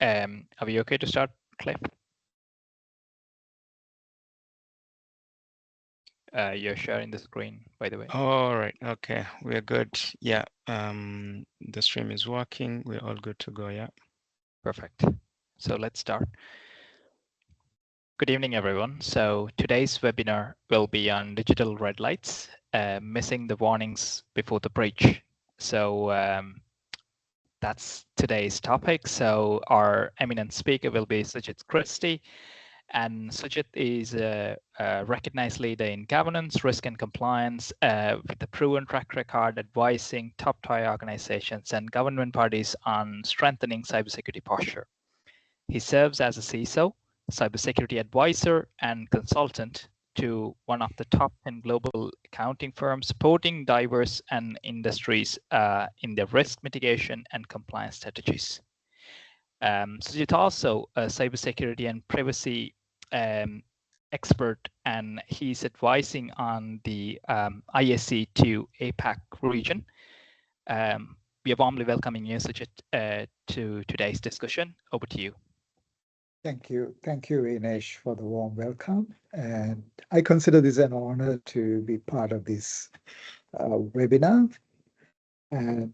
Are we okay to start, Cliff? You're sharing the screen, by the way. All right. Okay, we're good. Yeah. The stream is working. We're all good to go. Yeah. Perfect. So let's start. Good evening, everyone. So today's webinar will be on digital red lights, missing the warnings before the breach. So that's today's topic. So our eminent speaker will be Sujit Christy. And Sujit is a recognized leader in governance, risk and compliance with a proven track record advising top-tier organizations and government bodies on strengthening cybersecurity posture. He serves as a CISO, cybersecurity advisor, and consultant to one of the top 10 global accounting firms supporting diverse and industries in their risk mitigation and compliance strategies. Sujit also a cybersecurity and privacy expert, and he's advising on the ISC2 APAC region. We are warmly welcoming you, Sujit, to today's discussion. Over to you. Thank you, Inesh, for the warm welcome. And I consider this an honor to be part of this webinar. And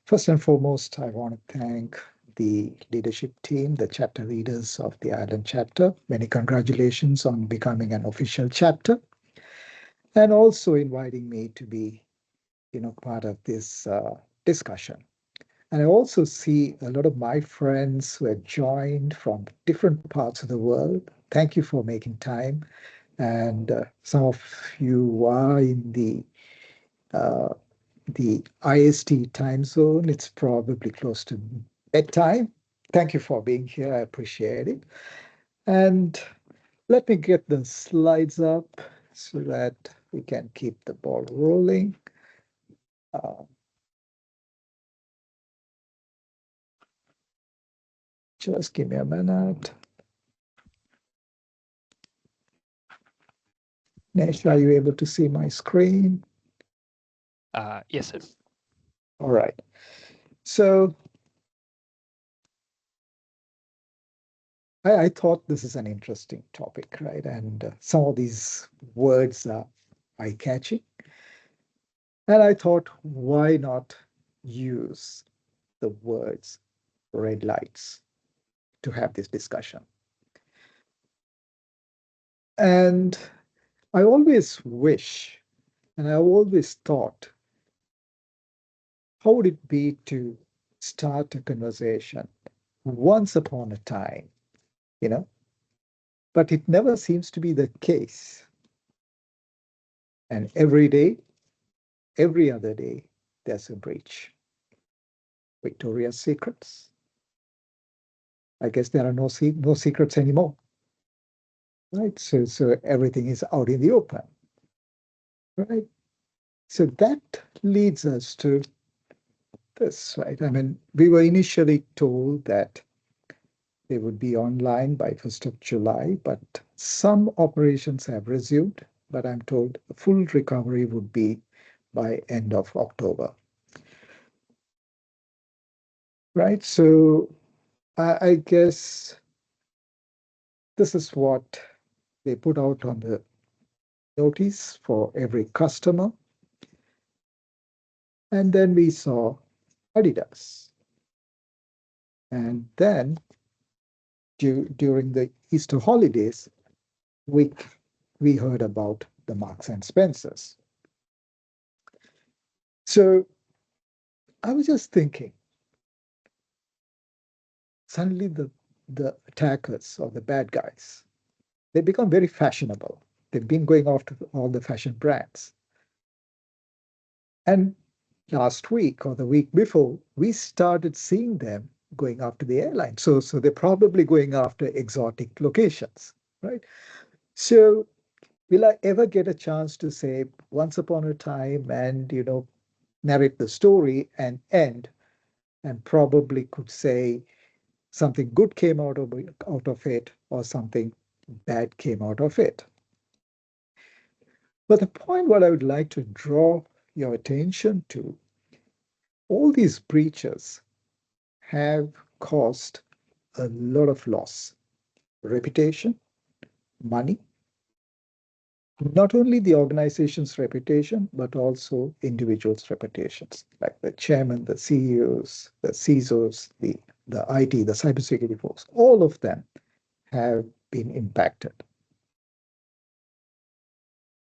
first and foremost, I want to thank the leadership team, the chapter leaders of the Ireland chapter. Many congratulations on becoming an official chapter, and also inviting me to be, part of this discussion. And I also see a lot of my friends who have joined from different parts of the world. Thank you for making time. And some of you are in the IST time zone. It's probably close to bedtime. Thank you for being here. I appreciate it. And let me get the slides up so that we can keep the ball rolling. Just give me a minute. Nesh, are you able to see my screen? Yes, sir. All right. So I thought this is an interesting topic, right? And some of these words are eye-catching. And I thought, why not use the words red lights to have this discussion? And I always wish, and I always thought, how would it be to start a conversation once upon a time, But it never seems to be the case. And every day, every other day, there's a breach. Victoria's Secrets. I guess there are no secrets anymore, right? So everything is out in the open, right? So that leads us to this, right? I mean, we were initially told that they would be online by 1st of July, but some operations have resumed, but I'm told the full recovery would be by end of October. Right, so I guess this is what they put out on the notice for every customer. And then we saw Adidas. And then during the Easter holidays, we heard about the Marks and Spencers. So I was just thinking, suddenly the attackers or the bad guys, they become very fashionable. They've been going after all the fashion brands. And last week or the week before, we started seeing them going after the airline. So they're probably going after exotic locations, right? So will I ever get a chance to say once upon a time and, narrate the story and end, and probably could say something good came out of it or something bad came out of it. But the point what I would like to draw your attention to, all these breaches have caused a lot of loss, reputation, money, not only the organization's reputation, but also individuals' reputations, like the chairman, the CEOs, the CISOs, the IT, the cybersecurity folks, all of them have been impacted.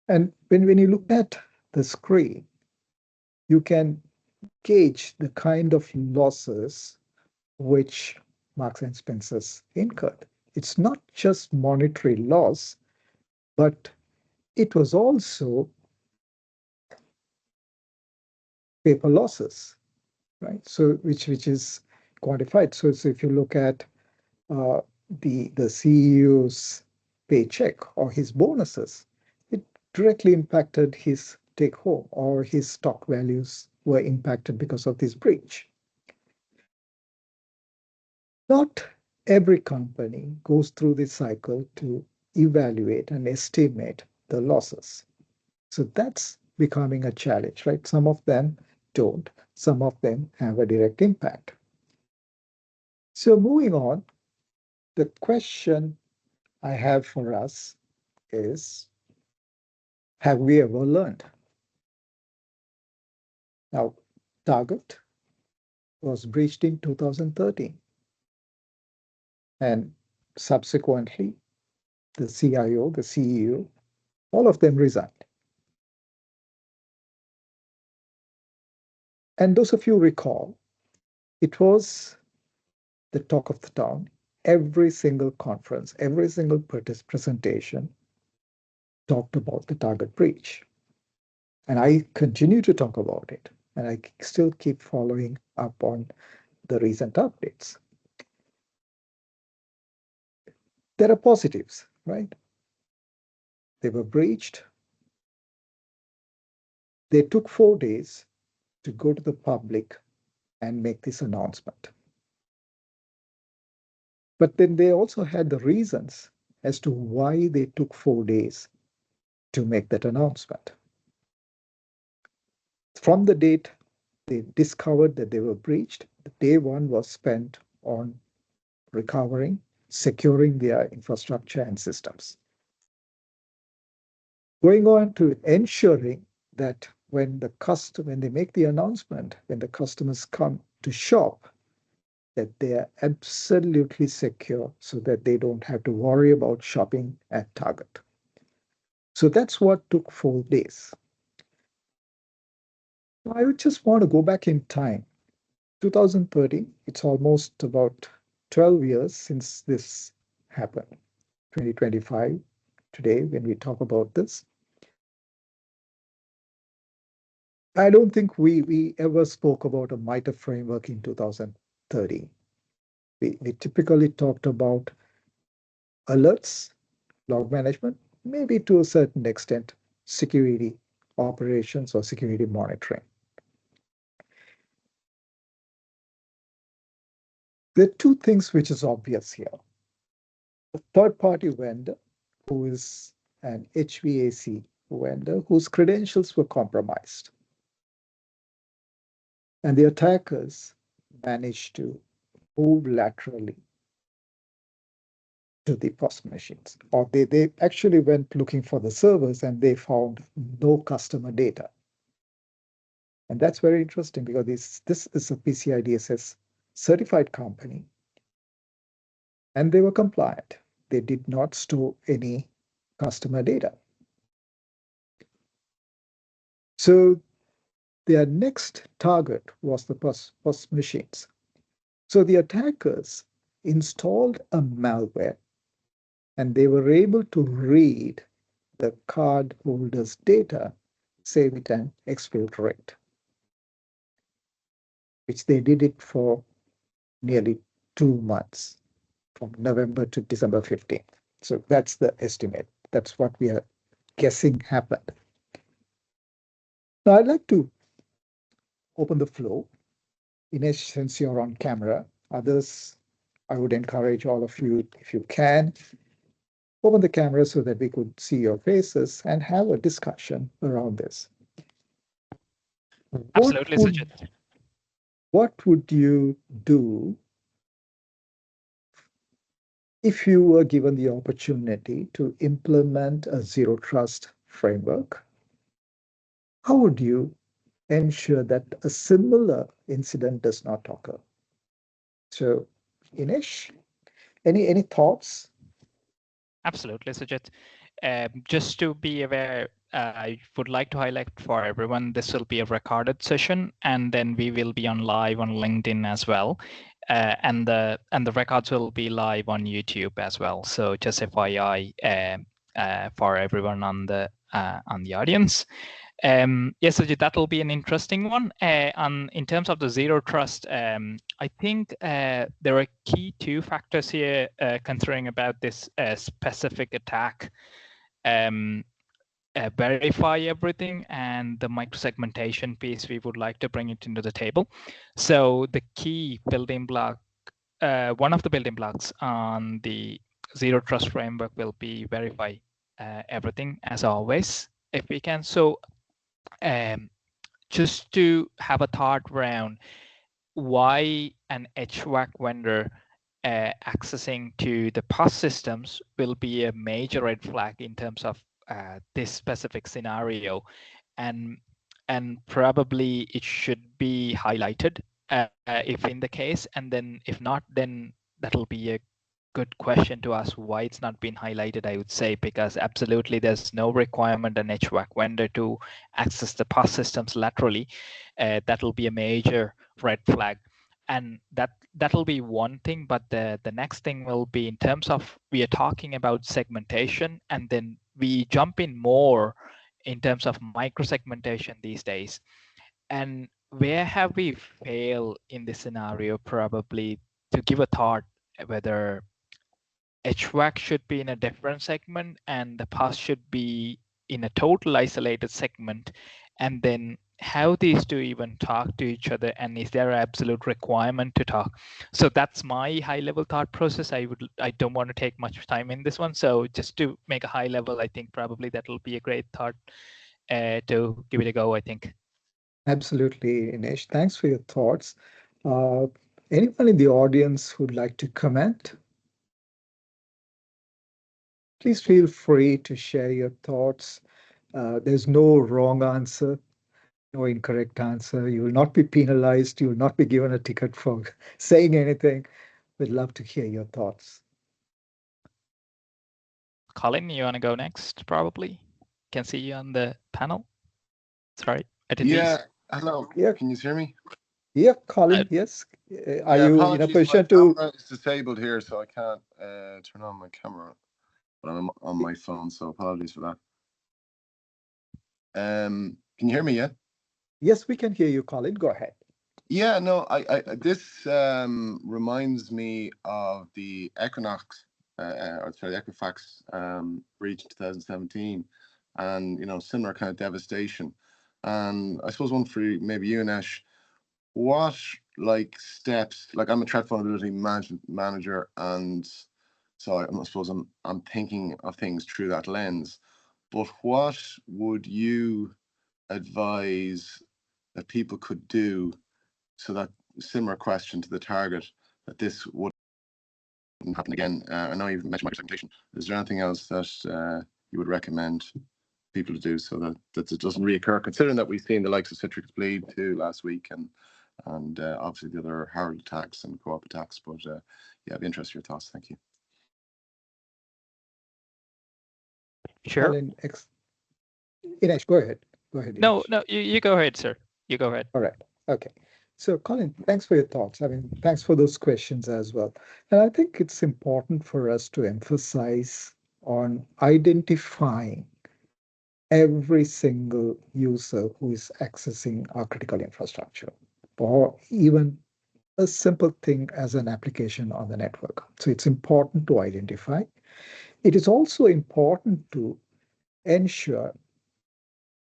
And when you look at the screen, you can gauge the kind of losses which Marks and Spencer's incurred. It's not just monetary loss, but it was also paper losses, right? So which is quantified. So if you look at the CEO's paycheck or his bonuses, it directly impacted his take home, or his stock values were impacted because of this breach. Not every company goes through this cycle to evaluate and estimate the losses. So that's becoming a challenge, right? Some of them don't, some of them have a direct impact. So moving on, the question I have for us is, have we ever learned? Now, Target was breached in 2013, and subsequently, the CIO, the CEO, all of them resigned. And those of you recall, it was the talk of the town. Every single conference, every single presentation talked about the Target breach. And I continue to talk about it. And I still keep following up on the recent updates. There are positives, right? They were breached. They took 4 days to go to the public and make this announcement. But then they also had the reasons as to why they took 4 days to make that announcement. From the date they discovered that they were breached, day one was spent on recovering, securing their infrastructure and systems. Going on to ensuring that when they make the announcement, when the customers come to shop, that they are absolutely secure so that they don't have to worry about shopping at Target. So that's what took 4 days. I would just want to go back in time. 2013, it's almost about 12 years since this happened. 2025, today, when we talk about this. I don't think we ever spoke about a MITRE framework in 2013. We typically talked about alerts, log management, maybe to a certain extent, security operations or security monitoring. There are two things which is obvious here. A third-party vendor who is an HVAC vendor whose credentials were compromised. And the attackers managed to move laterally to the POS machines. Or they actually went looking for the servers and they found no customer data. And that's very interesting because this is a PCI DSS certified company. And they were compliant. They did not store any customer data. So their next target was the POS machines. So the attackers installed a malware and they were able to read the card holder's data, save it and exfiltrate it, which they did it for nearly 2 months, from November to December 15th. So that's the estimate. That's what we are guessing happened. Now I'd like to open the floor. Ines, since you're on camera, others, I would encourage all of you, if you can, open the camera so that we could see your faces and have a discussion around this. Absolutely, Sujit. What would you do if you were given the opportunity to implement a zero trust framework, how would you ensure that a similar incident does not occur? So, Inesh, any thoughts? Absolutely, Sujit. Just to be aware, I would like to highlight for everyone, this will be a recorded session, and then we will be on live on LinkedIn as well. And the records will be live on YouTube as well. So just FYI for everyone on the audience. Yes, Sujit, that will be an interesting one. In terms of the zero trust, I think there are key two factors here considering about this specific attack. Verify everything, and the microsegmentation piece, we would like to bring it into the table. So the key building block, one of the building blocks on the zero trust framework will be verify everything as always, if we can. So just to have a thought around why an HVAC vendor accessing to the POS systems will be a major red flag in terms of this specific scenario, and probably it should be highlighted if in the case, and then if not, then that'll be a good question to ask why it's not been highlighted, I would say, because absolutely there's no requirement an HVAC vendor to access the POS systems laterally. That'll be a major red flag. And that'll be one thing, but the next thing will be in terms of, we are talking about segmentation, and then we jump in more in terms of microsegmentation these days. And where have we failed in this scenario? Probably to give a thought whether HVAC should be in a different segment and the POS should be in a total isolated segment, and then how these two even talk to each other, and is there an absolute requirement to talk? So that's my high level thought process. I don't want to take much time in this one, so just to make a high level, I think probably that'll be a great thought to give it a go, I think. Absolutely, Inesh. Thanks for your thoughts. Uh, Anyone in the audience who'd like to comment? Please feel free to share your thoughts. There's no wrong answer, no incorrect answer. You will not be penalized. You will not be given a ticket for saying anything. We'd love to hear your thoughts. Colin, you want to go next? Probably can see you on the panel. Sorry, attendees. Yeah, hello. Yeah. Can you hear me? Yeah, Colin, yes. Are you in a position to? My camera is disabled here, so I can't turn on my camera, but I'm on my phone, so apologies for that. Can you hear me yet? Yes, we can hear you, Colin. Go ahead. Yeah, no, this reminds me of the Equinox, or sorry, the Equifax breach in 2017, and similar kind of devastation. And I suppose one for maybe you, Nash. What steps? I'm a threat vulnerability management manager, and so I suppose I'm thinking of things through that lens. But what would you advise that people could do so that, similar question to the target, that this wouldn't happen again? I know you've mentioned microsegmentation. Is there anything else that you would recommend people to do so that it doesn't reoccur, considering that we've seen the likes of Citrix Bleed too last week, and obviously the other Herald attacks and co-op attacks? But yeah, I'd be interested in your thoughts. Thank you. Sure. Colin, Inesh, go ahead. Go ahead, No, Inesh. you go ahead, sir. You go ahead. All right. Okay. So, Colin, thanks for your thoughts. I mean, thanks for those questions as well. And I think it's important for us to emphasize on identifying every single user who is accessing our critical infrastructure, or even a simple thing as an application on the network. So it's important to identify. It is also important to ensure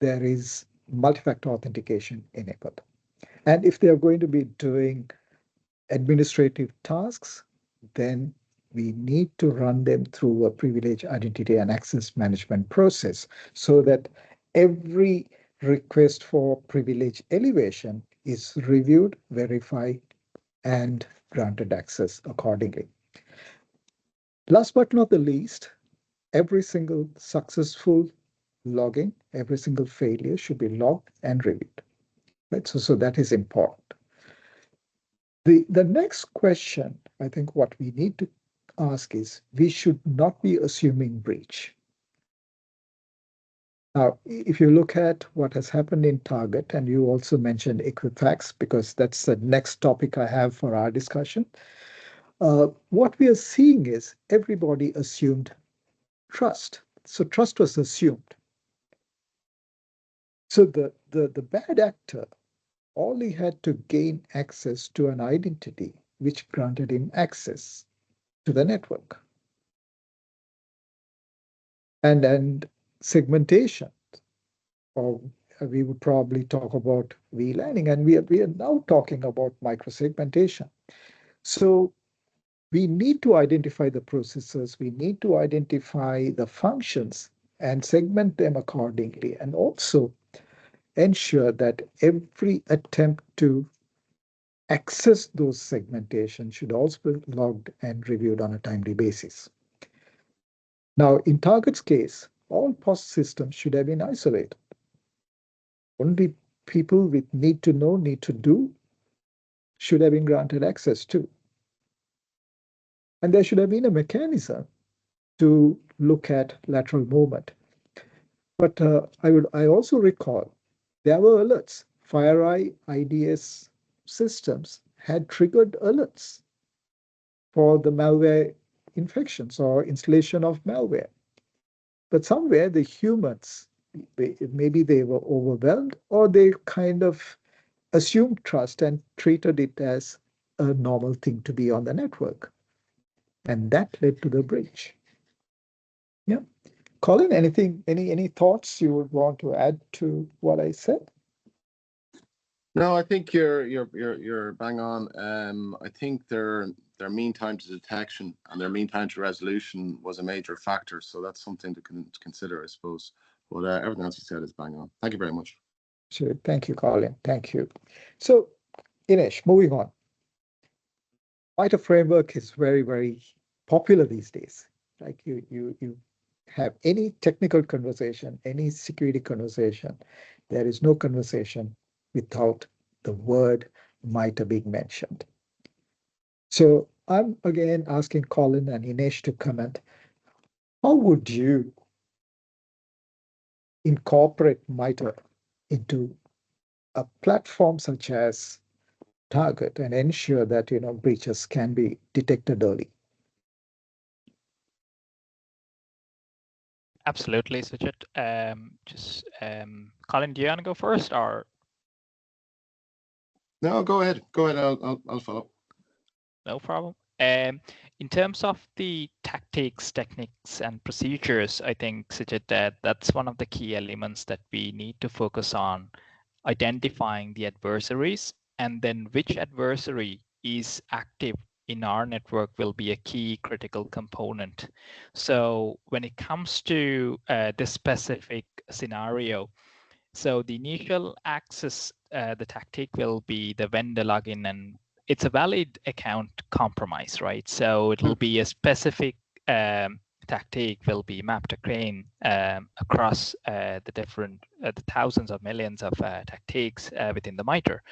there is multi-factor authentication enabled. And if they are going to be doing administrative tasks, then we need to run them through a privilege identity and access management process so that every request for privilege elevation is reviewed, verified, and granted access accordingly. Last but not the least, every single successful logging, every single failure should be logged and reviewed. Right? So that is important. The next question, I think what we need to ask is, we should not be assuming breach. Now, if you look at what has happened in Target, and you also mentioned Equifax, because that's the next topic I have for our discussion, what we are seeing is everybody assumed trust. So trust was assumed. So the bad actor, all he had to gain access to an identity which granted him access to the network. And segmentation, or we would probably talk about VLANing, and we are now talking about microsegmentation. So we need to identify the processes, we need to identify the functions and segment them accordingly, and also ensure that every attempt to access those segmentation should also be logged and reviewed on a timely basis. Now, in Target's case, all POS systems should have been isolated. Only people with need to know, need to do should have been granted access to. And there should have been a mechanism to look at lateral movement. But I also recall there were alerts. FireEye IDS systems had triggered alerts for the malware infections or installation of malware. But somewhere the humans, maybe they were overwhelmed, or they kind of assumed trust and treated it as a normal thing to be on the network. And that led to the breach. Yeah. Colin, any thoughts you would want to add to what I said? No, I think you're bang on. I think their mean time to detection and their mean time to resolution was a major factor. So that's something to consider, I suppose. But everything else you said is bang on. Thank you very much. Sure. Thank you, Colin. Thank you. So, Inesh, moving on. MITRE framework is very, very popular these days. Like you have any technical conversation, any security conversation, there is no conversation without the word MITRE being mentioned. So I'm again asking Colin and Inesh to comment. How would you incorporate MITRE into a platform such as Target and ensure that breaches can be detected early? Absolutely, Sujit. Colin, do you want to go first, or? No, go ahead. Go ahead. I'll follow. No problem. In terms of the tactics, techniques, and procedures, I think, Sujit, that's one of the key elements that we need to focus on, identifying the adversaries, and then which adversary is active in our network will be a key critical component. So when it comes to this specific scenario, so the initial access, the tactic will be the vendor login, and it's a valid account compromise, right? So it'll be a specific tactic will be mapped across the different, the thousands of millions of tactics within the MITRE.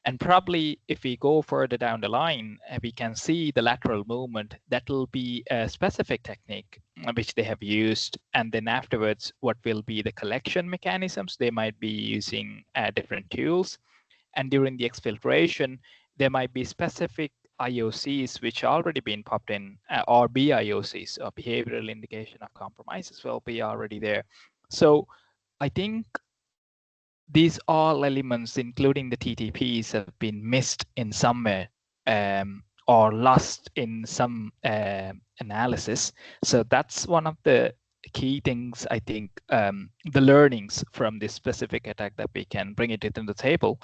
And probably if we go further down the line, we can see the lateral movement. That will be a specific technique which they have used. And then afterwards, what will be the collection mechanisms? They might be using different tools. And during the exfiltration, there might be specific IOCs which already been popped in, or BIOCs, or behavioral indication of compromises, will be already there. So I think these all elements, including the TTPs, have been missed in somewhere or lost in some analysis. So that's one of the key things, I think, the learnings from this specific attack that we can bring it into the table.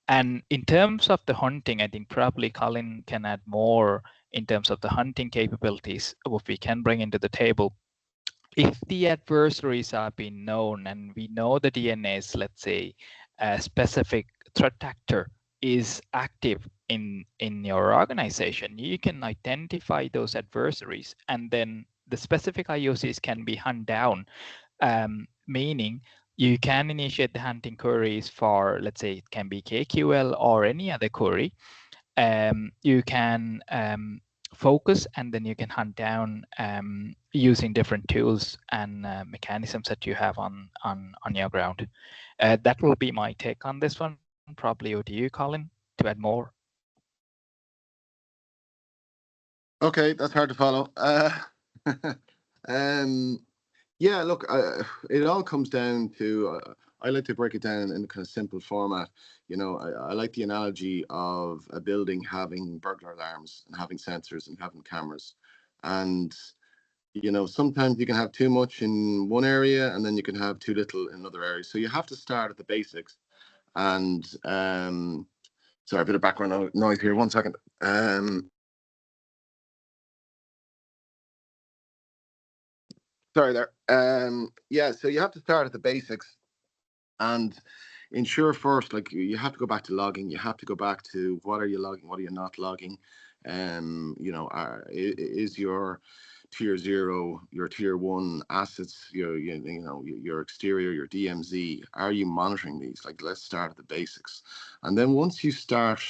And in terms of the hunting, I think probably Colin can add more in terms of the hunting capabilities, what we can bring into the table. If the adversaries are being known and we know the DNAs, let's say a specific threat actor is active in your organization, you can identify those adversaries, and then the specific IOCs can be hunt down, meaning you can initiate the hunting queries for, let's say, it can be KQL or any other query. You can focus, and then you can hunt down using different tools and mechanisms that you have on your ground. That will be my take on this one. Probably over to you, Colin, to add more. Okay, that's hard to follow. Yeah, look, it all comes down to, I like to break it down in a kind of simple format. You know, I like the analogy of a building having burglar alarms and having sensors and having cameras. And, you know, sometimes you can have too much in one area and then you can have too little in another area. So you have to start at the basics. And sorry, a bit of background noise here. 1 second. Sorry there. Yeah, so you have to start at the basics and ensure first, like, you have to go back to logging. You have to go back to what are you logging, what are you not logging. You know, is your tier 0, your tier 1 assets, you know, your exterior, your DMZ, are you monitoring these? Like, let's start at the basics. And then once you start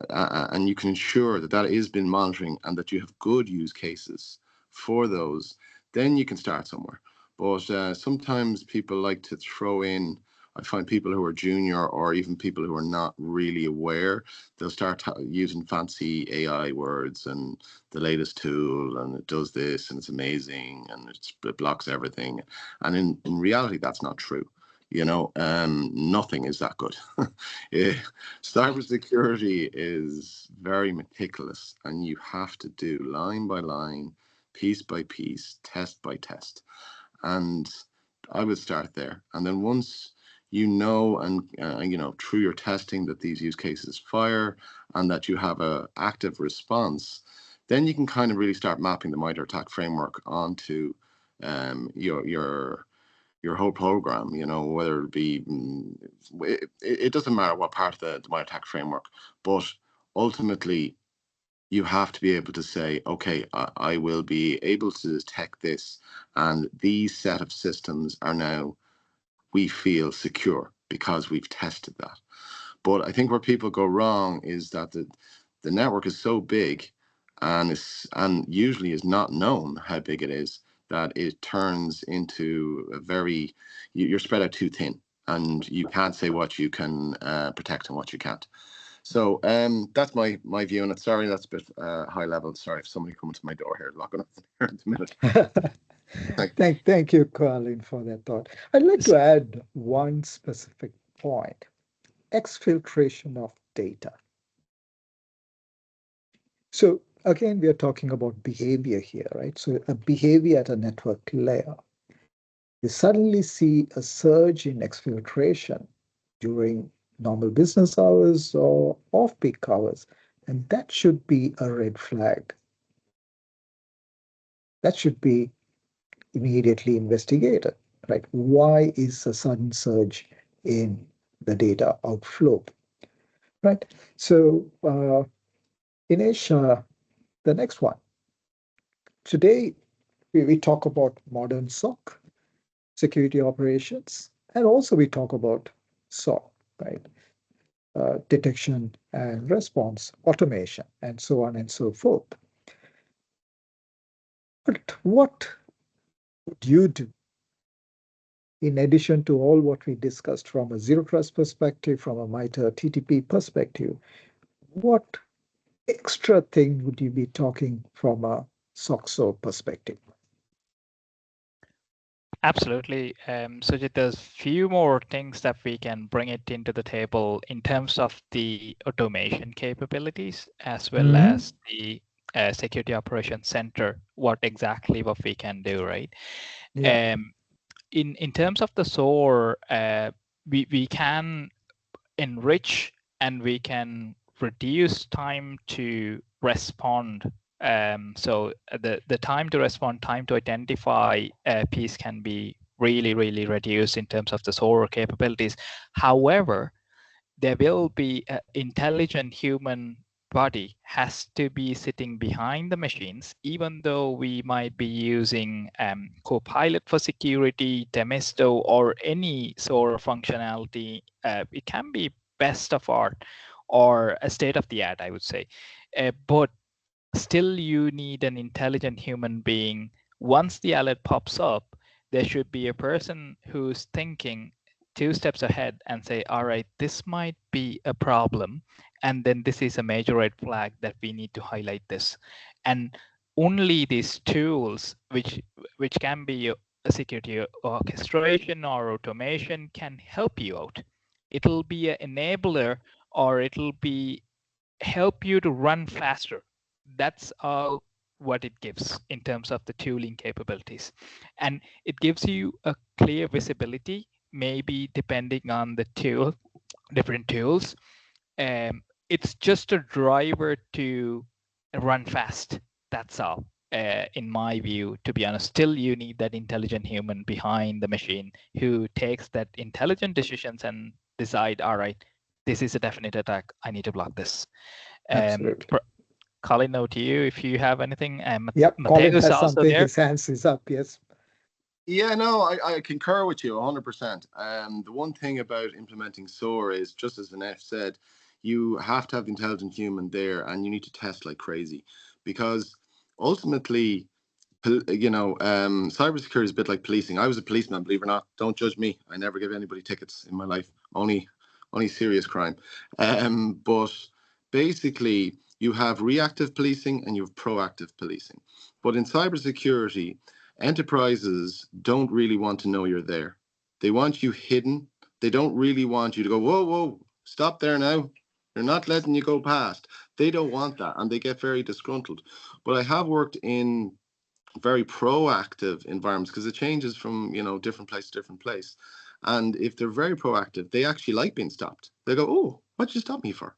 and you can ensure that that is been monitoring and that you have good use cases for those, then you can start somewhere. But sometimes people like to throw in, I find people who are junior or even people who are not really aware, they'll start using fancy AI words and the latest tool, and it does this and it's amazing and it blocks everything. And in reality, that's not true. You know, nothing is that good. Cybersecurity is very meticulous, and you have to do line by line, piece by piece, test by test. And I would start there. And then once you know, and you know, through your testing, that these use cases fire and that you have a active response, then you can kind of really start mapping the MITRE ATT&CK framework onto your whole program, you know, whether it be, it doesn't matter what part of the MITRE ATT&CK framework, but ultimately you have to be able to say, okay, I will be able to detect this, and these set of systems are now, we feel secure because we've tested that. But I think where people go wrong is that the network is so big, and usually is not known how big it is, that it turns into a very, you're spread out too thin, and you can't say what you can protect and what you can't. So that's my view on it. Sorry, that's a bit high level. Sorry if somebody coming to my door here, locking up here in a minute. Thank you, Colin, for that thought. I'd like to add one specific point: exfiltration of data. So again, we are talking about behavior here, right? So a behavior at a network layer. You suddenly see a surge in exfiltration during normal business hours or off-peak hours, and that should be a red flag. That should be immediately investigated, right? Why is a sudden surge in the data outflow, right? So in Asia, the next one. Today, we talk about modern SOC, security operations, and also we talk about SOC, right? Detection and response, automation, and so on and so forth. But what would you do in addition to all what we discussed from a zero trust perspective, from a MITRE TTP perspective? What extra thing would you be talking from a SOC perspective? Absolutely. Sujit, there's few more things that we can bring it into the table in terms of the automation capabilities, as well as the security operations center, what we can do, right? Yeah. In terms of the SOAR, we can enrich and we can reduce time to respond. So the time to respond, time to identify a piece can be really reduced in terms of the SOAR capabilities. However, there will be an intelligent human body has to be sitting behind the machines, even though we might be using Copilot for security, Temisto, or any sort of functionality. It can be best of art or a state of the art, I would say. But still you need an intelligent human being. Once the alert pops up, there should be a person who's thinking 2 steps ahead and say, all right, this might be a problem. And then this is a major red flag that we need to highlight this. And only these tools, which can be a security orchestration or automation, can help you out. It'll be an enabler, or it'll be help you to run faster. That's all what it gives in terms of the tooling capabilities. And it gives you a clear visibility, maybe depending on the tool, different tools. It's just a driver to run fast. That's all. In my view, to be honest, still you need that intelligent human behind the machine who takes that intelligent decisions and decide, all right, this is a definite attack. I need to block this. Absolutely. Colin, over to you if you have anything. Yep, Colin Mateus has also something. there. His hands is up. Yes. Yeah, no, I concur with you 100%. The one thing about implementing SOAR is, just as Vinesh said, you have to have the intelligent human there, and you need to test like crazy, because ultimately, cybersecurity is a bit like policing. I was a policeman, believe it or not. Don't judge me. I never give anybody tickets in my life. Only serious crime. But basically, you have reactive policing and you have proactive policing. But in cybersecurity, enterprises don't really want to know you're there. They want you hidden. They don't really want you to go, whoa, whoa, stop there now. They're not letting you go past. They don't want that, and they get very disgruntled. But I have worked in very proactive environments, because it changes from different place to different place. And if they're very proactive, they actually like being stopped. They go, oh, what'd you stop me for?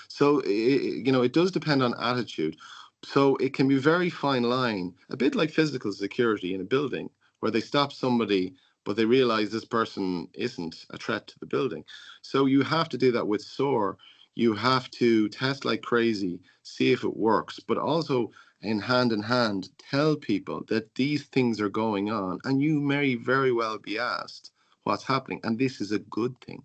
So it does depend on attitude. So it can be a very fine line, a bit like physical security in a building, where they stop somebody, but they realize this person isn't a threat to the building. So you have to do that with SOAR. You have to test like crazy, see if it works, but also in hand tell people that these things are going on, and you may very well be asked what's happening, and this is a good thing.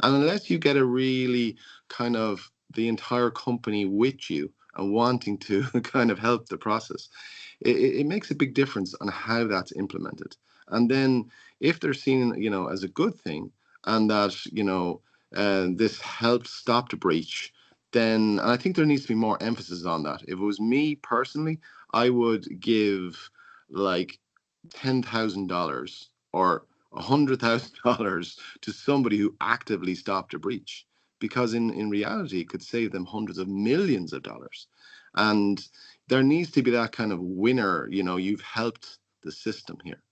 And unless you get a really kind of the entire company with you and wanting to kind of help the process, it makes a big difference on how that's implemented. And then if they're seen as a good thing, and that this helps stop the breach, then I think there needs to be more emphasis on that. If it was me personally, I would give like $10,000 or $100,000 to somebody who actively stopped a breach, because in reality, it could save them hundreds of millions of dollars. And there needs to be that kind of winner. You've helped the system here.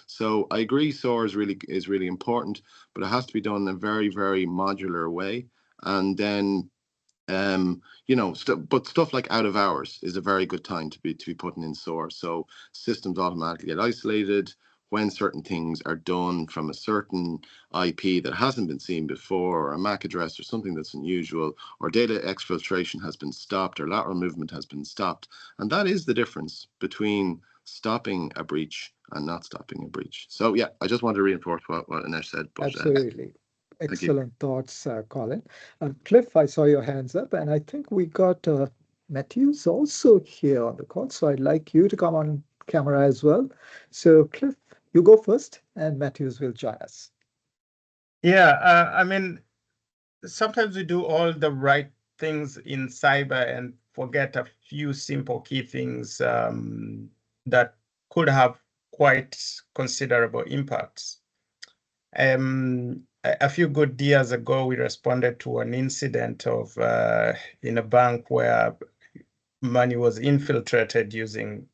So I agree, SOAR is really important, but it has to be done in a very, very modular way. And then but stuff like out of hours is a very good time to be putting in SOAR. So systems automatically get isolated when certain things are done from a certain IP that hasn't been seen before, or a MAC address or something that's unusual, or data exfiltration has been stopped, or lateral movement has been stopped. And that is the difference between stopping a breach and not stopping a breach. So yeah, I just wanted to reinforce what Anesh said. But, Absolutely. Excellent thoughts, Colin. Cliff, I saw your hands up, and I think we got Matthews also here on the call. So I'd like you to come on camera as well. So Cliff, you go first, and Matthews will join us. Yeah, I mean, sometimes we do all the right things in cyber and forget a few simple key things that could have quite considerable impacts. A few good years ago, we responded to an incident of in a bank where money was infiltrated using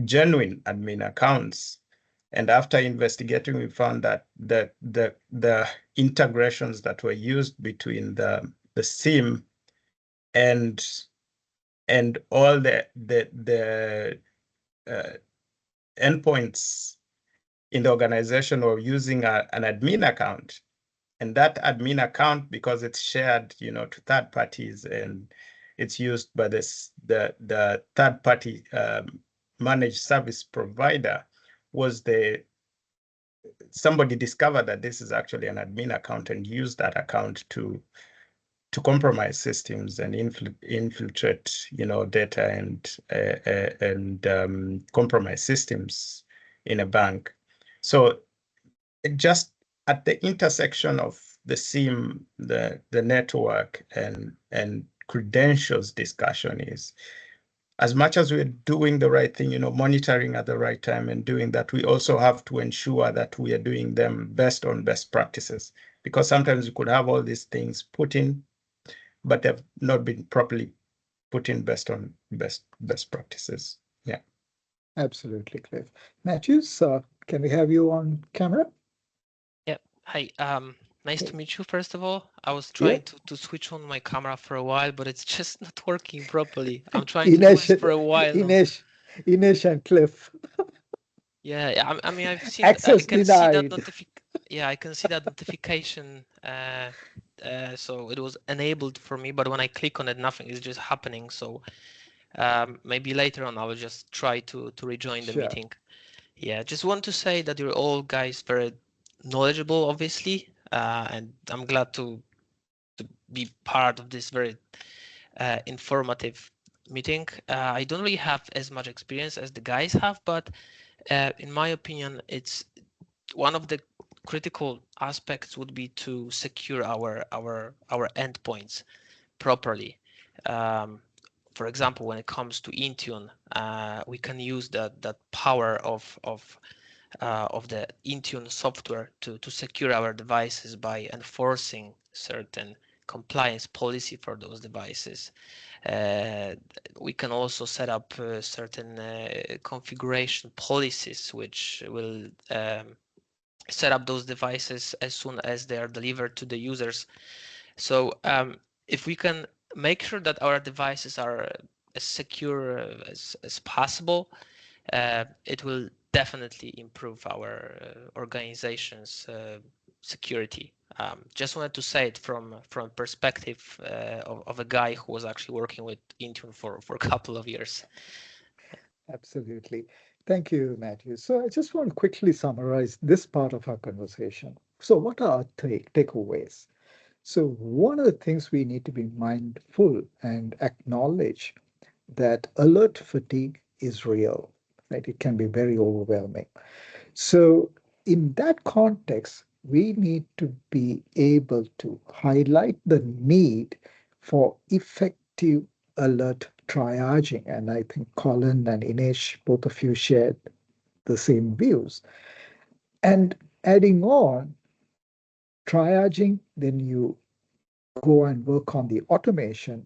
genuine admin accounts. And after investigating, we found that the integrations that were used between the SIM and all the endpoints in the organization were using an admin account. And that admin account, because it's shared, to third parties, and it's used by the third party managed service provider, somebody discovered that this is actually an admin account and used that account to compromise systems and infiltrate, data and compromise systems in a bank. So just at the intersection of the SIM, the network, and credentials discussion is, as much as we're doing the right thing, monitoring at the right time and doing that, we also have to ensure that we are doing them based on best practices, because sometimes you could have all these things put in, but they've not been properly put in based on best practices. Yeah. Absolutely, Cliff. Matthews, can we have you on camera? Yeah. Hi. Nice Okay. to meet you, first of all. I was Yeah. trying to switch on my camera for a while, but it's just not working properly. I'm trying to do this for a while now. Inesh and Cliff. Yeah, I mean, I've seen, Access I can see that denied. I can see that notification. So it was enabled for me, but when I click on it, nothing is just happening. So maybe later on, I will just try to rejoin the Sure. meeting. Yeah, just want to say that you're all guys very knowledgeable, obviously, and I'm glad to be part of this very informative meeting. I don't really have as much experience as the guys have, but in my opinion, it's one of the critical aspects would be to secure our endpoints properly. For example, when it comes to Intune, we can use that power of the Intune software to secure our devices by enforcing certain compliance policy for those devices. We can also set up certain configuration policies which will set up those devices as soon as they are delivered to the users. So if we can make sure that our devices are as secure as possible, it will definitely improve our organization's security. Just wanted to say it from perspective of a guy who was actually working with Intune for a couple of years. Absolutely. Thank you, Matthew. So I just want to quickly summarize this part of our conversation. So what are our takeaways? So one of the things we need to be mindful and acknowledge that alert fatigue is real, right? It can be very overwhelming. So in that context, we need to be able to highlight the need for effective alert triaging. And I think Colin and Inesh, both of you shared the same views. And adding on, triaging, then you go and work on the automation.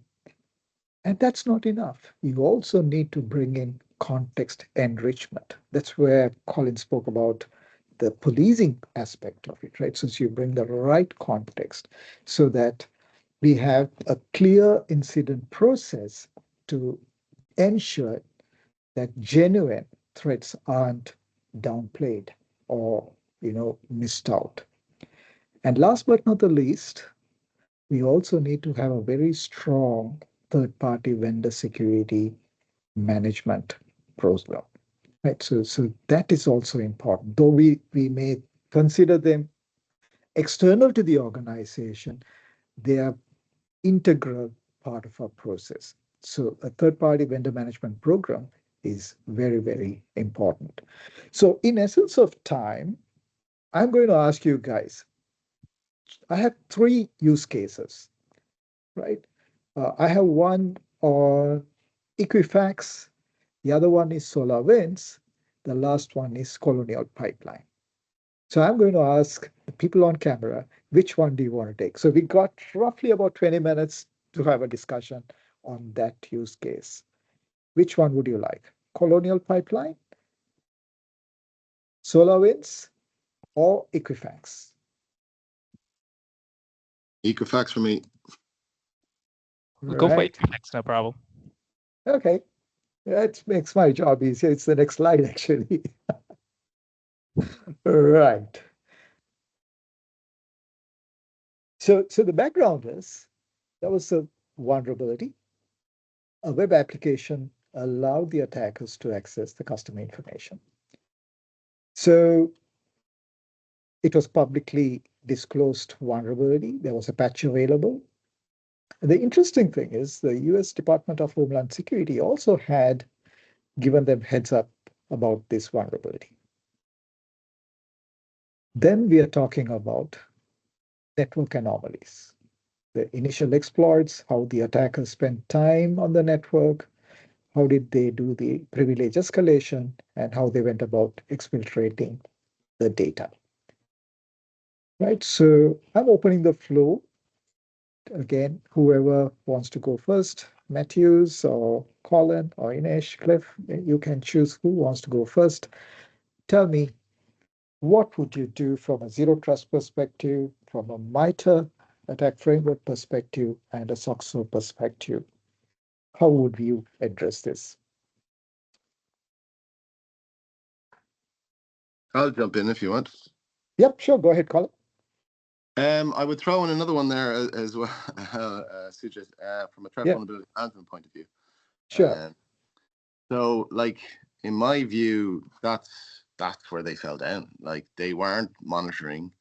And that's not enough. You also need to bring in context enrichment. That's where Colin spoke about the policing aspect of it, right? So you bring the right context so that we have a clear incident process to ensure that genuine threats aren't downplayed or missed out. And last but not the least, we also need to have a very strong third-party vendor security management program. Right. So that is also important. Though we may consider them external to the organization, they are integral part of our process. So a third-party vendor management program is very, very important. So in essence of time, I'm going to ask you guys, I have 3 use cases, right? I have one on Equifax, the other one is SolarWinds, the last one is Colonial Pipeline. So I'm going to ask the people on camera, which one do you want to take? So we got roughly about 20 minutes to have a discussion on that use case. Which one would you like? Colonial Pipeline, SolarWinds, or Equifax? Equifax for me. We'll go for Right. Equifax, no problem. Okay. That makes my job easier. It's the next slide, actually. Right. So the background is there was a vulnerability. A web application allowed the attackers to access the customer information. So it was publicly disclosed vulnerability. There was a patch available. And the interesting thing is the US Department of Homeland Security also had given them heads up about this vulnerability. Then we are talking about network anomalies. The initial exploits, how the attackers spent time on the network, how did they do the privilege escalation, and how they went about exfiltrating the data. Right, so I'm opening the floor. Again, whoever wants to go first, Matthews or Colin or Inesh, Cliff, you can choose who wants to go first. Tell me, what would you do from a zero trust perspective, from a MITRE attack framework perspective, and a SOXO perspective? How would you address this? I'll jump in if you want. Yep, sure. Go ahead, Colin. I would throw in another one there as well, Sujit, from a threat vulnerability management point of view. Sure. So, like, in my view, that's where they fell down. Like, they weren't monitoring,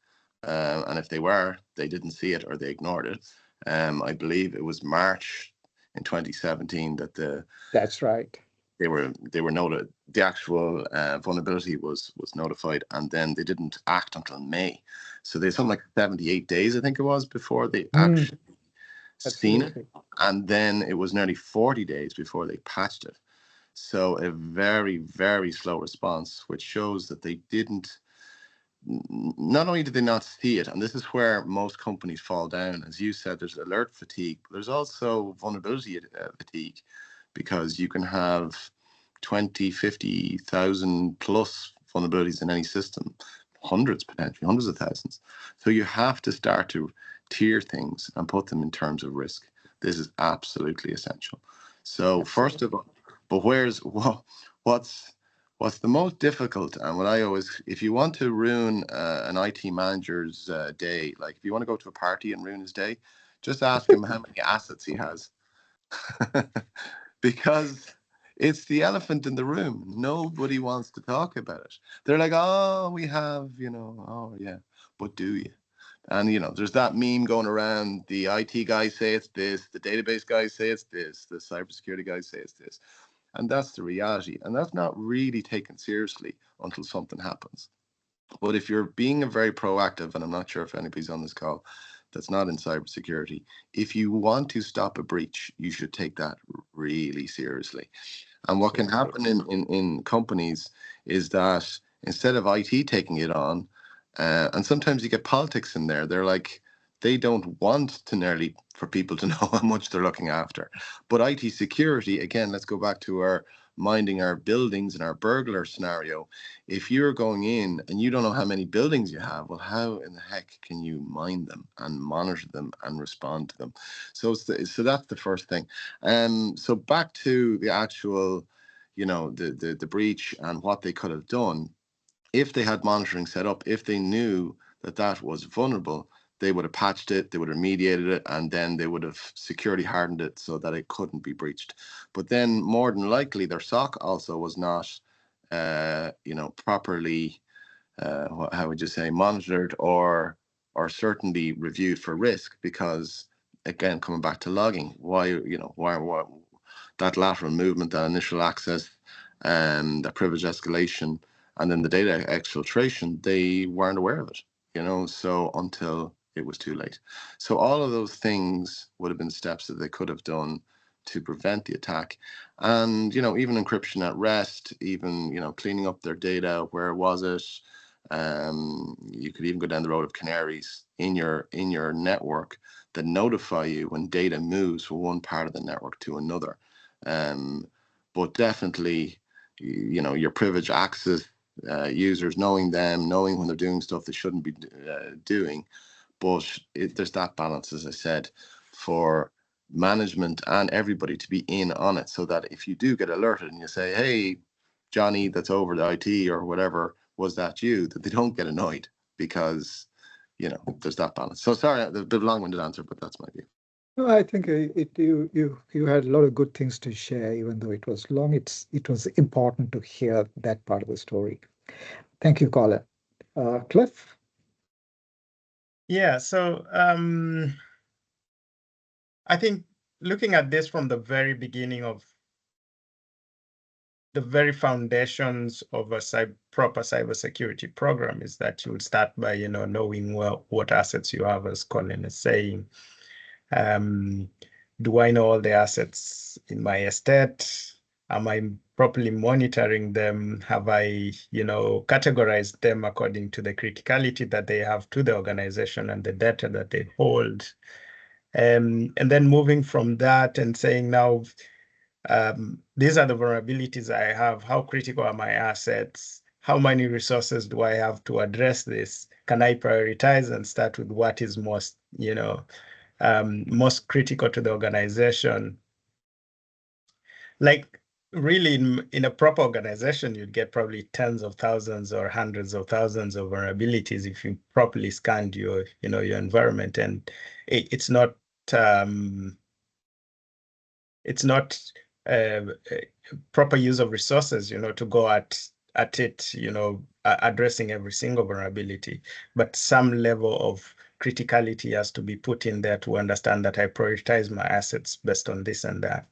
and if they were, they didn't see it or they ignored it. I believe it was March in 2017 that that's right. They were noted. The actual vulnerability was notified, and then they didn't act until May. So there's something like 78 days, I think it was, before they actually seen it, and then it was nearly 40 days before they patched it. So a very, very slow response, which shows that they didn't. Not only did they not see it, and this is where most companies fall down. As you said, there's alert fatigue. There's also vulnerability fatigue, because you can have 20, 50,000 plus vulnerabilities in any system, potentially hundreds of thousands. So you have to start to tier things and put them in terms of risk. This is absolutely essential. So first of all, but what's the most difficult, and what I always, if you want to ruin an IT manager's day, like if you want to go to a party and ruin his day, just ask him how many assets he has. Because it's the elephant in the room. Nobody wants to talk about it. They're like, oh, we have, oh, yeah, but do you? And, there's that meme going around. The IT guys say it's this, the database guys say it's this, the cybersecurity guys say it's this. And that's the reality. And that's not really taken seriously until something happens. But if you're being very proactive, and I'm not sure if anybody's on this call that's not in cybersecurity, if you want to stop a breach, you should take that really seriously. And what can happen in companies is that instead of IT taking it on, and sometimes you get politics in there, they're like, they don't want to for people to know how much they're looking after. But IT security, again, let's go back to our minding our buildings and our burglar scenario. If you're going in and you don't know how many buildings you have, well, how in the heck can you mind them and monitor them and respond to them? So so that's the first thing. So back to the actual, the breach and what they could have done. If they had monitoring set up, if they knew that was vulnerable, they would have patched it, they would have remediated it, and then they would have security hardened it so that it couldn't be breached. But then more than likely their SOC also was not, properly, how would you say, monitored or certainly reviewed for risk, because again, coming back to logging, why that lateral movement, that initial access, that privilege escalation, and then the data exfiltration, they weren't aware of it, so until it was too late. So all of those things would have been steps that they could have done to prevent the attack. And, even encryption at rest, even, cleaning up their data, where was it? You could even go down the road of canaries in your network that notify you when data moves from one part of the network to another. But definitely, your privileged access, users, knowing when they're doing stuff they shouldn't be doing. But there's that balance, as I said, for management and everybody to be in on it, so that if you do get alerted and you say, hey, Johnny, that's over the IT or whatever, was that you, that they don't get annoyed, because there's that balance. So sorry, a bit of a long-winded answer, but that's my view. No, I think you had a lot of good things to share, even though it was long. It was important to hear that part of the story. Thank you, Colin. Cliff? Yeah, so I think looking at this from the very beginning of the very foundations of a proper cybersecurity program is that you would start by, knowing what assets you have, as Colin is saying. Do I know all the assets in my estate? Am I properly monitoring them? Have I, categorized them according to the criticality that they have to the organization and the data that they hold? And then moving from that and saying now, these are the vulnerabilities I have. How critical are my assets? How many resources do I have to address this? Can I prioritize and start with what is most, most critical to the organization? Like really in a proper organization, you'd get probably tens of thousands or hundreds of thousands of vulnerabilities if you properly scanned your environment. And it's not proper use of resources, to go at it, addressing every single vulnerability, but some level of criticality has to be put in there to understand that I prioritize my assets based on this and that.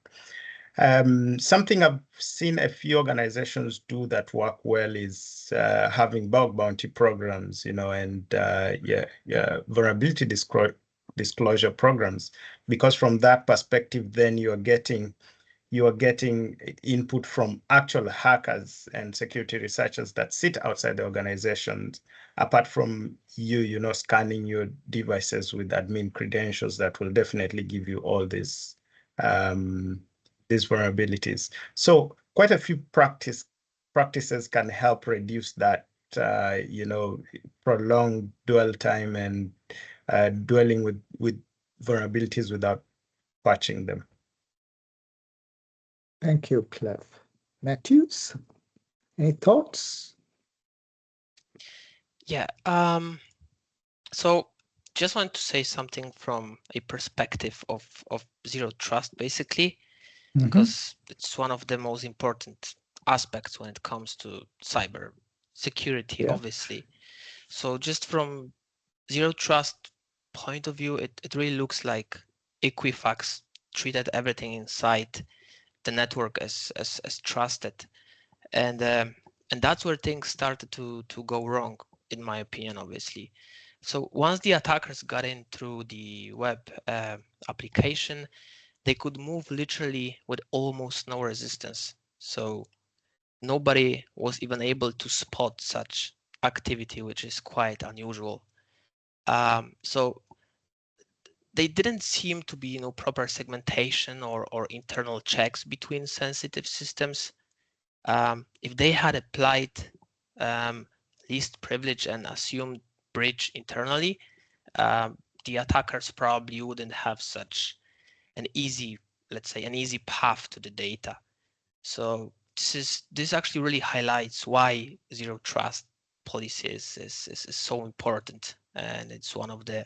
Something I've seen a few organizations do that work well is having bug bounty programs, and vulnerability disclosure programs, because from that perspective, then you are getting input from actual hackers and security researchers that sit outside the organizations, apart from you, scanning your devices with admin credentials that will definitely give you all these vulnerabilities. So quite a few practices can help reduce that, prolonged dwell time and dwelling with vulnerabilities without patching them. Thank you, Cliff. Matthews, any thoughts? Yeah. So just want to say something from a perspective of zero trust, basically, because it's one of the most important aspects when it comes to cyber security, obviously. So just from zero trust point of view, it really looks like Equifax treated everything inside the network as trusted, and that's where things started to go wrong, in my opinion, obviously. So once the attackers got in through the web application, they could move literally with almost no resistance. So nobody was even able to spot such activity, which is quite unusual. So they didn't seem to be, proper segmentation or internal checks between sensitive systems. If they had applied least privilege and assumed breach internally, the attackers probably wouldn't have such an easy path to the data. So this actually really highlights why zero trust policy is so important, and it's one of the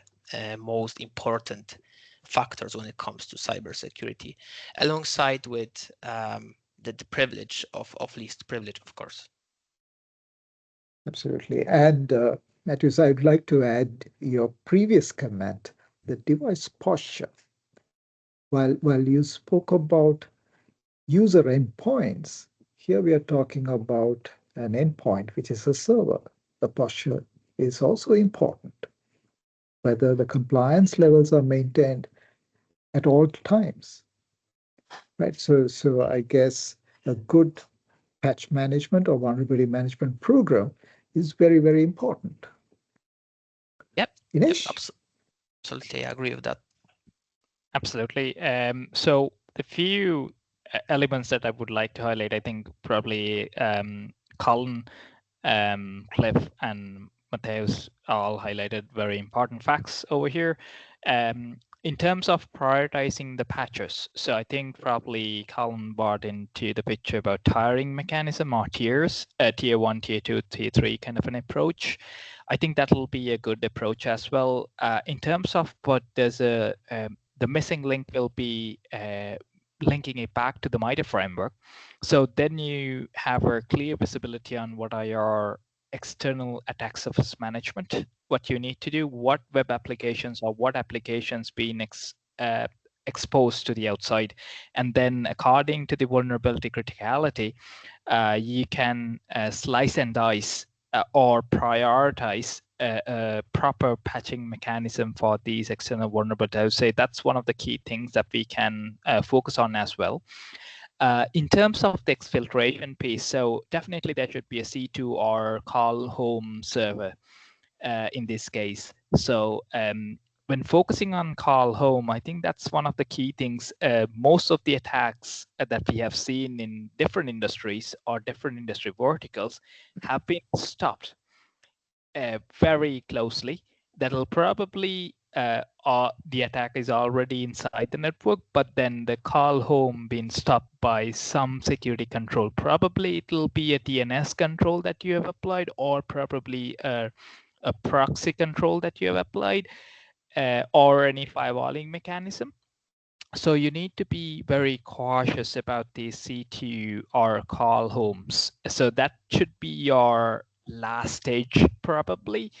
most important factors when it comes to cybersecurity, alongside with the privilege of least privilege, of course. Absolutely. And Matthews, I'd like to add your previous comment, the device posture. While you spoke about user endpoints, here we are talking about an endpoint, which is a server. The posture is also important, whether the compliance levels are maintained at all times, right? So I guess a good patch management or vulnerability management program is very, very important. Yep. Inesh? Yep, absolutely, I agree with that. Absolutely. So the few elements that I would like to highlight, I think probably Colin, Cliff, and Mateus all highlighted very important facts over here. In terms of prioritizing the patches, so I think probably Colin brought into the picture about tiering mechanism or tiers, tier 1, tier 2, tier 3 kind of an approach. I think that'll be a good approach as well. In terms of what there's the missing link will be linking it back to the MITRE framework. So then you have a clear visibility on what are your external attack surface management, what you need to do, what web applications or what applications being exposed to the outside. And then according to the vulnerability criticality, you can slice and dice or prioritize a proper patching mechanism for these external vulnerabilities. I would say that's one of the key things that we can focus on as well. In terms of the exfiltration piece, so definitely there should be a C2 or call home server in this case. So when focusing on call home, I think that's one of the key things. Most of the attacks that we have seen in different industries or different industry verticals have been stopped very closely. That'll probably the attack is already inside the network, but then the call home being stopped by some security control. Probably it'll be a DNS control that you have applied, or probably a proxy control that you have applied, or any firewalling mechanism. So you need to be very cautious about the C2 or call homes. So that should be your last stage probably,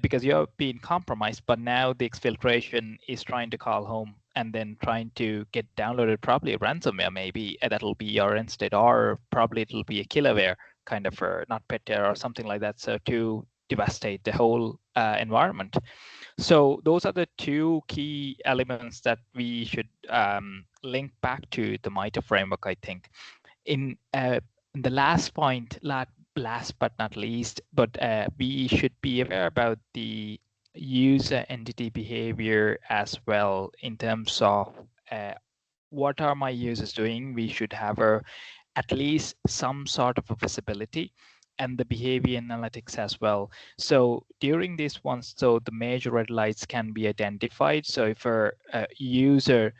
because you're being compromised, but now the exfiltration is trying to call home and then trying to get downloaded, probably a ransomware maybe, that'll be your end state, or probably it'll be a killerware kind of NotPetya or something like that, so to devastate the whole environment. So those are the two key elements that we should link back to the MITRE framework, I think. In the last point, last but not least, but we should be aware about the user entity behavior as well in terms of what are my users doing. We should have at least some sort of a visibility and the behavior analytics as well. So during this one, so the major red lights can be identified. So if a user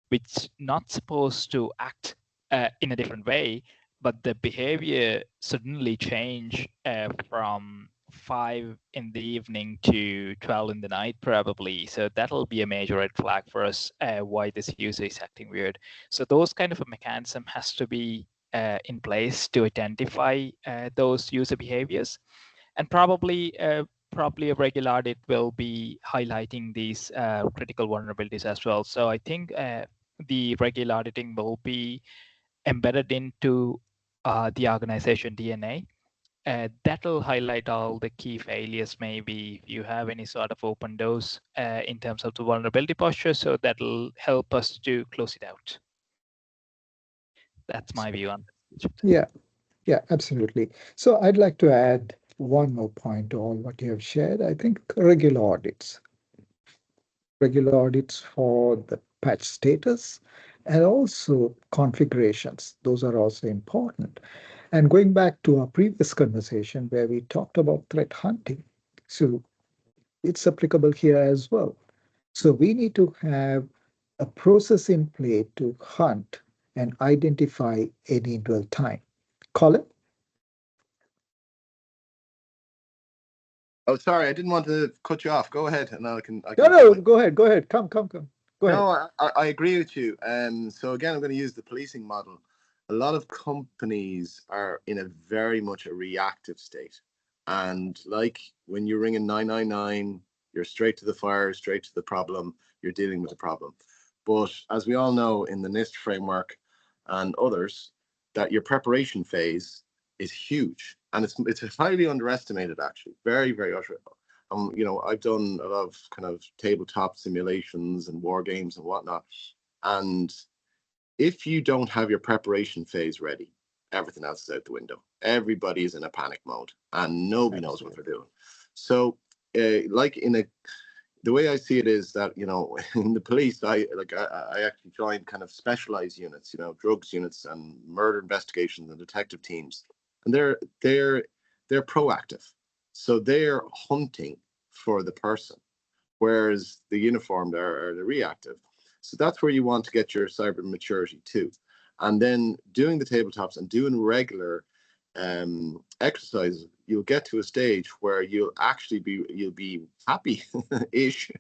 which not supposed to act in a different way, but the behavior suddenly change from 5 in the evening to 12 in the night probably. So that'll be a major red flag for us why this user is acting weird. So those kind of a mechanism has to be in place to identify those user behaviors, and probably a regular audit will be highlighting these critical vulnerabilities as well. So I think the regular auditing will be embedded into the organization DNA. That'll highlight all the key failures, maybe if you have any sort of open doors in terms of the vulnerability posture, so that'll help us to close it out. That's my view on it. Yeah, absolutely. So I'd like to add one more point to all what you have shared. I think regular audits for the patch status and also configurations. Those are also important. And going back to our previous conversation where we talked about threat hunting, so it's applicable here as well. So we need to have a process in play to hunt and identify any in real time. Colin? Oh, sorry, I didn't want to cut you off. Go ahead, and I can. No, go ahead. Come. Go ahead. No, I agree with you. So again, I'm going to use the policing model. A lot of companies are in a very much a reactive state, and like when you're ringing 999, you're straight to the fire, straight to the problem. You're dealing with the problem. But as we all know, in the NIST framework and others, that your preparation phase is huge, and it's highly underestimated, actually. Very, very you know, I've done a lot of kind of tabletop simulations and war games and whatnot, and if you don't have your preparation phase ready, everything else is out the window. Everybody's in a panic mode, and nobody knows what they're doing. So, like the way I see it is that, you know, in the police, I actually joined kind of specialized units, you know, drugs units and murder investigations and detective teams, and they're proactive, so they're hunting for the person, whereas the uniformed are the reactive. So that's where you want to get your cyber maturity too, and then doing the tabletops and doing regular exercise, you'll get to a stage where you'll be happy-ish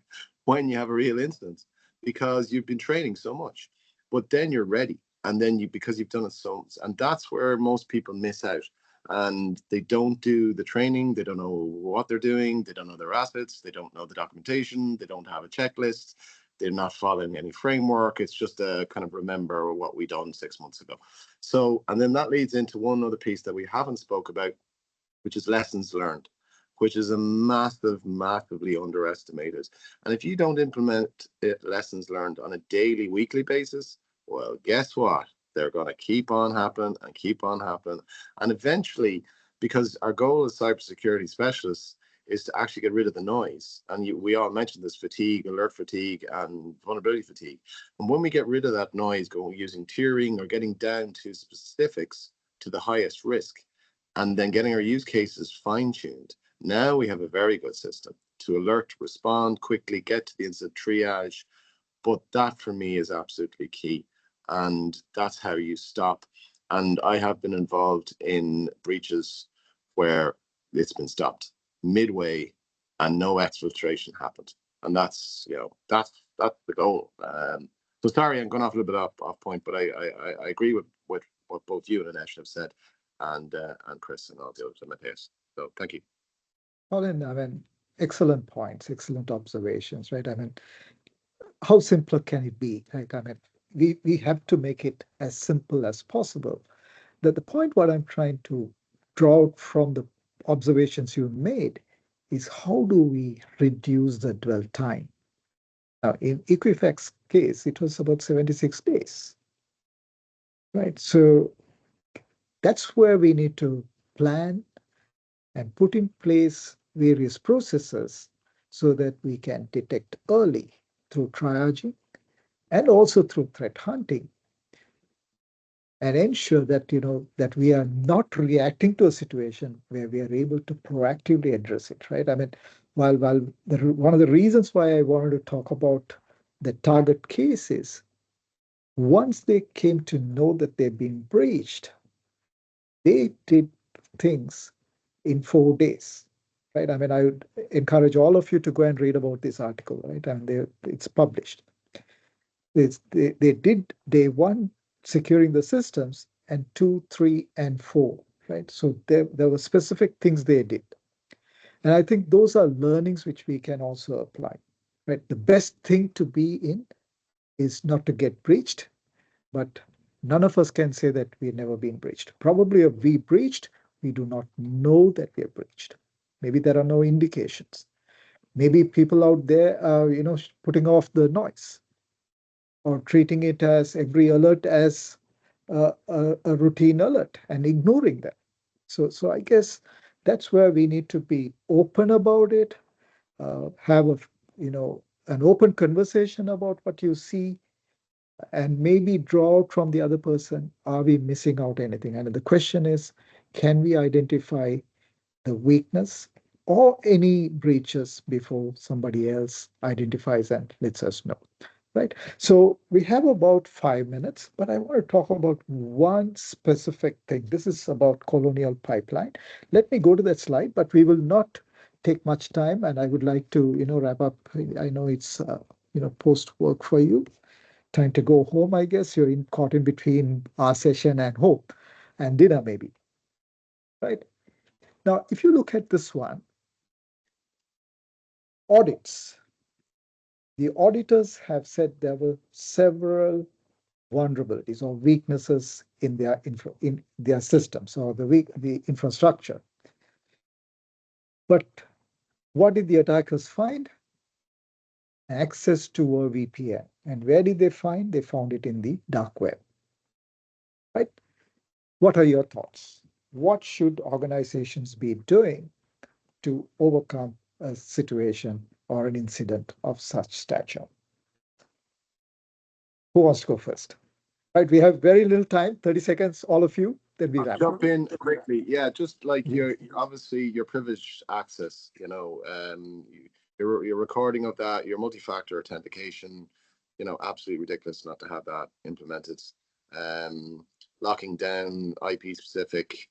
when you have a real incident, because you've been training so much. But then you're ready, and then because you've done it so, and that's where most people miss out. And they don't do the training, they don't know what they're doing, they don't know their assets, they don't know the documentation, they don't have a checklist, they're not following any framework. It's just a kind of remember what we done 6 months ago. So, and then that leads into one other piece that we haven't spoke about, which is lessons learned, which is a massively underestimated. And if you don't implement lessons learned on a daily, weekly basis, well, guess what? They're going to keep on happening and keep on happening. And eventually, because our goal as cybersecurity specialists is to actually get rid of the noise. And we all mentioned this fatigue, alert fatigue, and vulnerability fatigue. And when we get rid of that noise, using tiering or getting down to specifics to the highest risk, and then getting our use cases fine-tuned, now we have a very good system to alert, respond quickly, get to the incident triage. But that for me is absolutely key. And that's how you stop. And I have been involved in breaches where it's been stopped midway and no exfiltration happened. And that's, that's the goal. So sorry, I'm going off a little bit off point, but I agree with what both you and Anesh have said, and Chris and all the others in my case. So thank you. Colin, I mean, excellent points, excellent observations, right? I mean, how simpler can it be? Like, I mean, we have to make it as simple as possible. The point what I'm trying to draw out from the observations you made is, how do we reduce the dwell time? Now, in Equifax case, it was about 76 days, right? So that's where we need to plan and put in place various processes so that we can detect early through triaging and also through threat hunting, and ensure that that we are not reacting to a situation where we are able to proactively address it, right? I mean, while one of the reasons why I wanted to talk about the target cases, once they came to know that they've been breached, they did things in 4 days, right? I mean, I would encourage all of you to go and read about this article, right? And it's published. They did day one securing the systems, and 2, 3, and 4, right? So there were specific things they did. And I think those are learnings which we can also apply, right? The best thing to be in is not to get breached, but none of us can say that we've never been breached. Probably if we breached, we do not know that we are breached. Maybe there are no indications. Maybe people out there are, putting off the noise or treating it as every alert as a routine alert and ignoring them. So I guess that's where we need to be open about it, have an open conversation about what you see, and maybe draw out from the other person, are we missing out anything? And the question is, can we identify the weakness or any breaches before somebody else identifies and lets us know, right? So we have about 5 minutes, but I want to talk about one specific thing. This is about Colonial Pipeline. Let me go to that slide, but we will not take much time, and I would like to, wrap up. I know it's, post-work for you. Time to go home, I guess. You're caught in between our session and home and dinner, maybe, right? Now, if you look at this one, audits. The auditors have said there were several vulnerabilities or weaknesses in their systems or the infrastructure. But what did the attackers find? Access to a VPN. And where did they find? They found it in the dark web, right? What are your thoughts? What should organizations be doing to overcome a situation or an incident of such stature? Who wants to go first? Right, we have very little time, 30 seconds, all of you, then we wrap. Jump in quickly. Yeah, just like obviously your privileged access, your recording of that, your multi-factor authentication, absolutely ridiculous not to have that implemented. Locking down IP specific,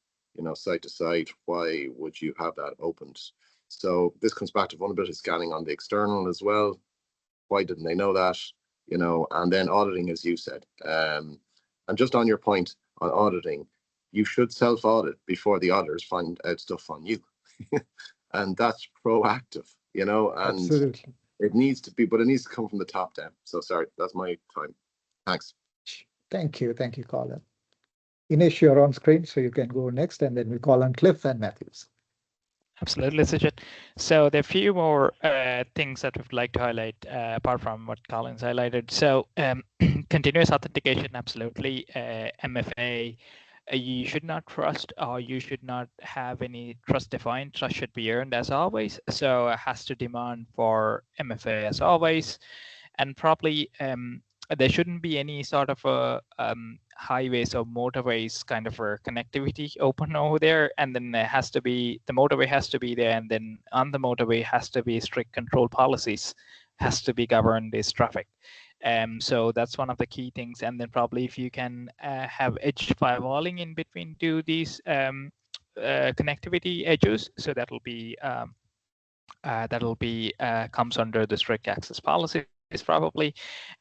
site to site, why would you have that opened? So this comes back to vulnerability scanning on the external as well. Why didn't they know that? And then auditing, as you said. And just on your point on auditing, you should self-audit before the auditors find out stuff on you. And that's proactive, and Absolutely. it needs to be, but it needs to come from the top down. So sorry, that's my time. Thanks. Thank you, Colin. Inesh, you're on screen, so you can go next, and then we call on Cliff and Matthews. Absolutely, Sujit. So there are a few more things that we'd like to highlight apart from what Colin's highlighted. So continuous authentication, absolutely. MFA, you should not trust, or you should not have any trust defined. Trust should be earned as always. So it has to demand for MFA as always. And probably there shouldn't be any sort of a highways or motorways kind of a connectivity open over there, and then there has to be, the motorway has to be there, and then on the motorway has to be strict control policies, has to be governed this traffic. So that's one of the key things. And then probably if you can have edge firewalling in between to these connectivity edges, so that'll be comes under the strict access policies probably.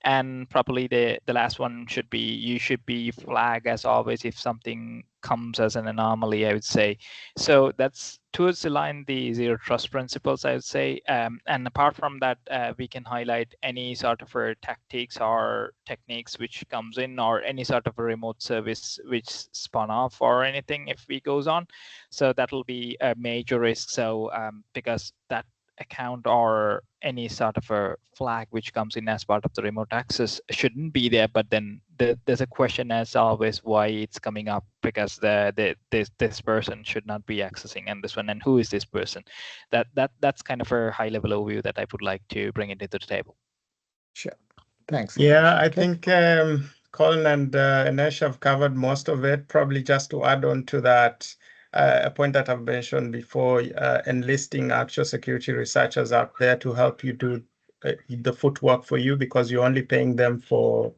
And probably the last one should be, you should be flagged as always if something comes as an anomaly, I would say. So that's towards the line the zero trust principles, I would say. And apart from that, we can highlight any sort of tactics or techniques which comes in, or any sort of a remote service which spun off or anything if we goes on. So that'll be a major risk. So because that account or any sort of a flag which comes in as part of the remote access shouldn't be there, but then there's a question as always why it's coming up, because this person should not be accessing and this one, and who is this person? That's kind of a high level overview that I would like to bring into the table. Sure. Thanks. Yeah, I think Colin and Inesh have covered most of it. Probably just to add on to that, a point that I've mentioned before, enlisting actual security researchers out there to help you do the footwork for you, because you're only paying them for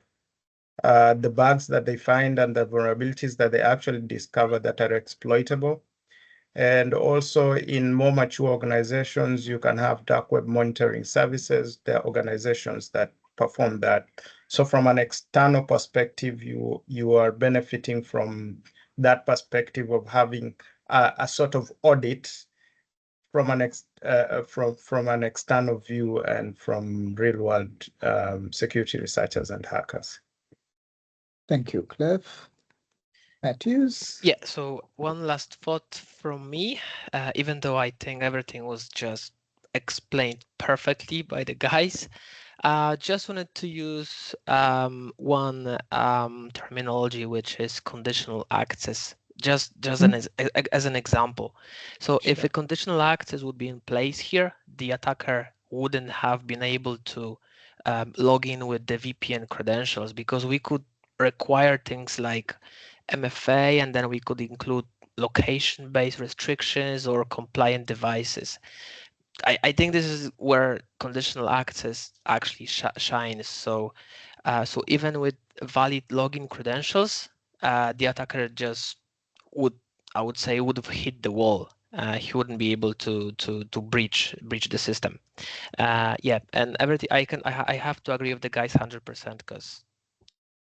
the bugs that they find and the vulnerabilities that they actually discover that are exploitable. And also in more mature organizations, you can have dark web monitoring services. There are organizations that perform that. So from an external perspective, you are benefiting from that perspective of having a sort of audit from an external view and from real world security researchers and hackers. Thank you, Cliff. Matthews? Yeah, so one last thought from me, even though I think everything was just explained perfectly by the guys, just wanted to use one terminology, which is conditional access, just as an example. So if a conditional access would be in place here, the attacker wouldn't have been able to log in with the VPN credentials, because we could require things like MFA, and then we could include location-based restrictions or compliant devices. I think this is where conditional access actually shines. So, so even with valid login credentials, the attacker just would, I would say, would have hit the wall. He wouldn't be able to breach the system. Yeah, and everything I have to agree with the guys 100%, because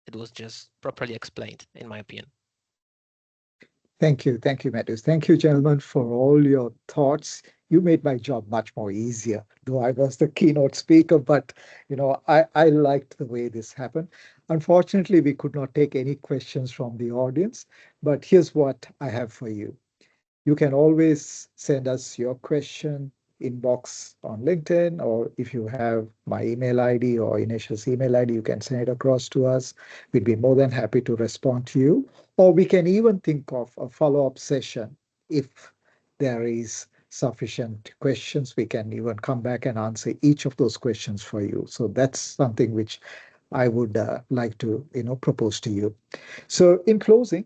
it was just properly explained, in my opinion. Thank you, Matthews. Thank you, gentlemen, for all your thoughts. You made my job much more easier, though I was the keynote speaker, but I liked the way this happened. Unfortunately, we could not take any questions from the audience, but here's what I have for you. You can always send us your question inbox on LinkedIn, or if you have my email ID or Inesh's email ID, you can send it across to us. We'd be more than happy to respond to you. Or we can even think of a follow-up session. If there is sufficient questions, we can even come back and answer each of those questions for you. So that's something which I would like to propose to you. So in closing,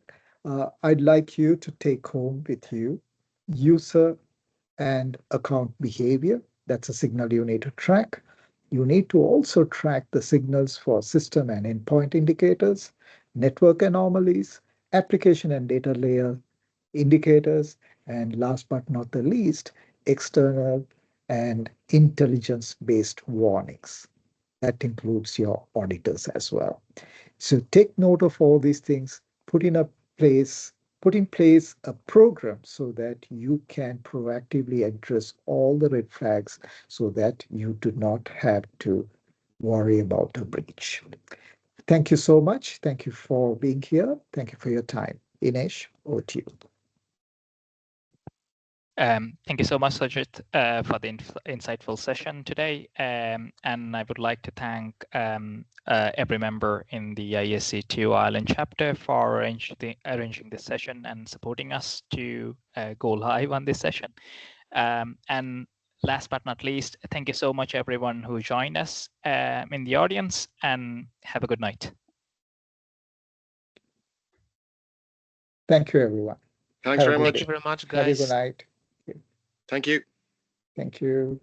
I'd like you to take home with you user and account behavior. That's a signal you need to track. You need to also track the signals for system and endpoint indicators, network anomalies, application and data layer indicators, and last but not the least, external and intelligence-based warnings. That includes your auditors as well. So take note of all these things, put in place a program so that you can proactively address all the red flags so that you do not have to worry about a breach. Thank you so much. Thank you for being here. Thank you for your time. Inesh, over to you. Thank you so much, Sujit, for the insightful session today. And I would like to thank every member in the ISC2 Ireland chapter for arranging this session and supporting us to go live on this session. And last but not least, thank you so much, everyone who joined us in the audience, and have a good night. Thank you, everyone. Thanks very much. Thank you very much, Have a good guys. night. Thank you. Thank you.